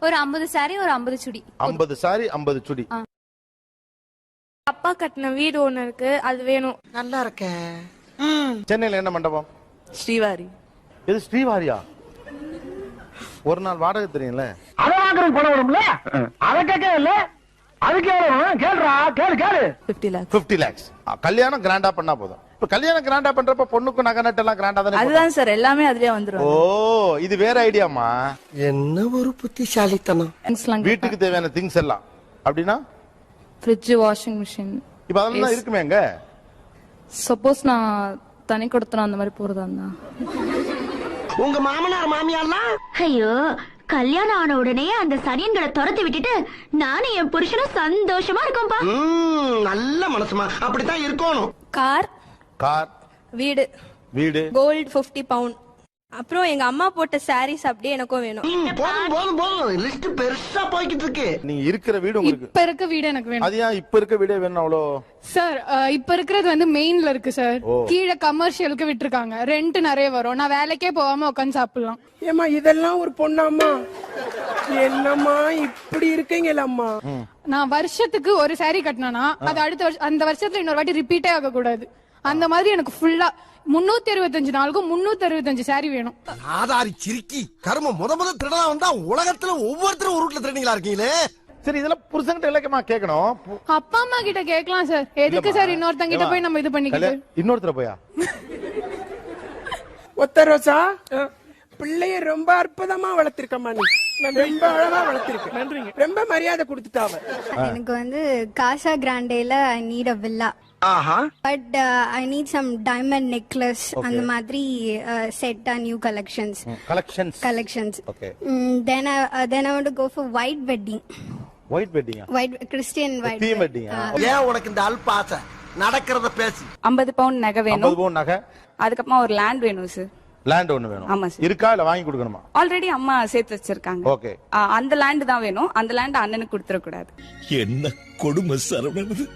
ஒரு 50 சாரி ஒரு 50 சுடி. 50 சாரி 50 சுடி. அப்பா கட்டின வீடு ஒண்ணு இருக்கு, அது வேணும். நல்லா இருக்க. சென்னையில என்ன மண்டபம்? ஸ்ரீவாரி. இது ஸ்ரீவாரியா? ஒரு நாள் வாடகை தெரியும்ல? அத வாங்குறது பணம் வரும்ல, அத கேட்கவே இல்ல. அதுக்கு கேளுடா, கேளு. 50 lakhs. 50 lakhs. கல்யாணம் கிராண்டா பண்ணா போதும். இப்ப கல்யாணம் கிராண்டா பண்றப்ப பொண்ணுக்கு நகை நட்டு எல்லாம் கிராண்டா தானே? அதுதான் சார், எல்லாமே அதுலயே வந்துரும். ஓ, இது வேற ஐடியாமா? என்ன ஒரு புத்திசாலித்தனம். வீட்டுக்கு தேவையான திங்ஸ் எல்லாம் அப்படின்னா ஃப்ரிட்ஜ், வாஷிங் மிஷின். இப்ப அதெல்லாம் இருக்குமே எங்க? சப்போஸ் நான் தனி கொடுத்தனா அந்த மாதிரி போறதா இருந்தா. உங்க மாமனார் மாமியார்லாம் ஐயோ, கல்யாணம் ஆன உடனே அந்த சனியன்களை துரத்தி விட்டுட்டு நானும் என் புருஷனும் சந்தோஷமா இருக்கோம்பா. நல்ல மனசுமா, அப்படித்தான் இருக்கணும். கார், கார், வீடு, வீடு, கோல்டு 50 பவுண்ட். அப்புறம் எங்க அம்மா போட்ட சாரீஸ் அப்படியே எனக்கும் வேணும். போதும் லிஸ்ட் பெருசா போய்கிட்டு இருக்கு. நீங்க இருக்கிற வீடு உங்களுக்கு இப்ப இருக்க வீடு எனக்கு வேணும். அது ஏன் இப்ப இருக்க வீடே வேணும் அவ்வளோ? சார், இப்ப இருக்கிறது வந்து மெயின்ல இருக்கு சார். கீழே கமர்ஷியலுக்கு விட்டுருக்காங்க. ரெண்ட் நிறைய வரும். நான் வேலைக்கே போகாம உட்காந்து சாப்பிடலாம். ஏமா இதெல்லாம் ஒரு பொண்ணாம்மா? என்னம்மா இப்படி இருக்கீங்களம்மா? நான் வருஷத்துக்கு ஒரு சாரி கட்டினா அது அடுத்த வருஷம் அந்த வருஷத்துல இன்னொரு வாட்டி ரிப்பீட்டே ஆக கூடாது. அந்த மாதிரி எனக்கு ஃபுல்லா 365 நாளுக்கும் 365 சாரி வேணும். ஆதாரி சிரிக்கி கரும முத திருடா வந்தா உலகத்துல ஒவ்வொருத்தரும் ஒரு ரூட்ல திருடிங்களா இருக்கீங்களே. சரி, இதெல்லாம் புருஷன்கிட்ட இலக்கமா கேட்கணும். அப்பா அம்மா கிட்ட கேட்கலாம் சார். எதுக்கு சார் இன்னொருத்தங்க கிட்ட போய் நம்ம இது பண்ணிக்கிட்டு? இன்னொருத்தர போயா? ஒத்த ரோசா, பிள்ளைய ரொம்ப அற்புதமா வளர்த்திருக்கம்மா. நீ ரொம்ப அழகா வளர்த்திருக்க. நன்றிங்க. ரொம்ப மரியாதை கொடுத்துட்டாவ. எனக்கு வந்து காசா கிராண்டேல I need a villa. But I need some diamond necklace, அந்த மாதிரி set new collections. Okay. Then I want to go for white wedding. White வெட்டிங்கா? White Christian white தீம் வெட்டிங்கா? ஏன் உனக்கு இந்த அல்ப ஆசை? நடக்கிறத பேசி. 50 பவுண்ட் நகை வேணும். 50 பவுன் நகை. அதுக்கப்புறமா ஒரு லேண்ட் வேணும் சார். லேண்ட் ஒண்ணு வேணும். ஆமா சார். இருக்கா இல்ல வாங்கி கொடுக்கணுமா? ஆல்ரெடி அம்மா சேர்த்து வச்சிருக்காங்க. ஓகே. அந்த லேண்ட் தான் வேணும். அந்த லேண்ட் அண்ணனுக்கு கொடுத்துட கூடாது. என்ன கொடுமை சரவணன்.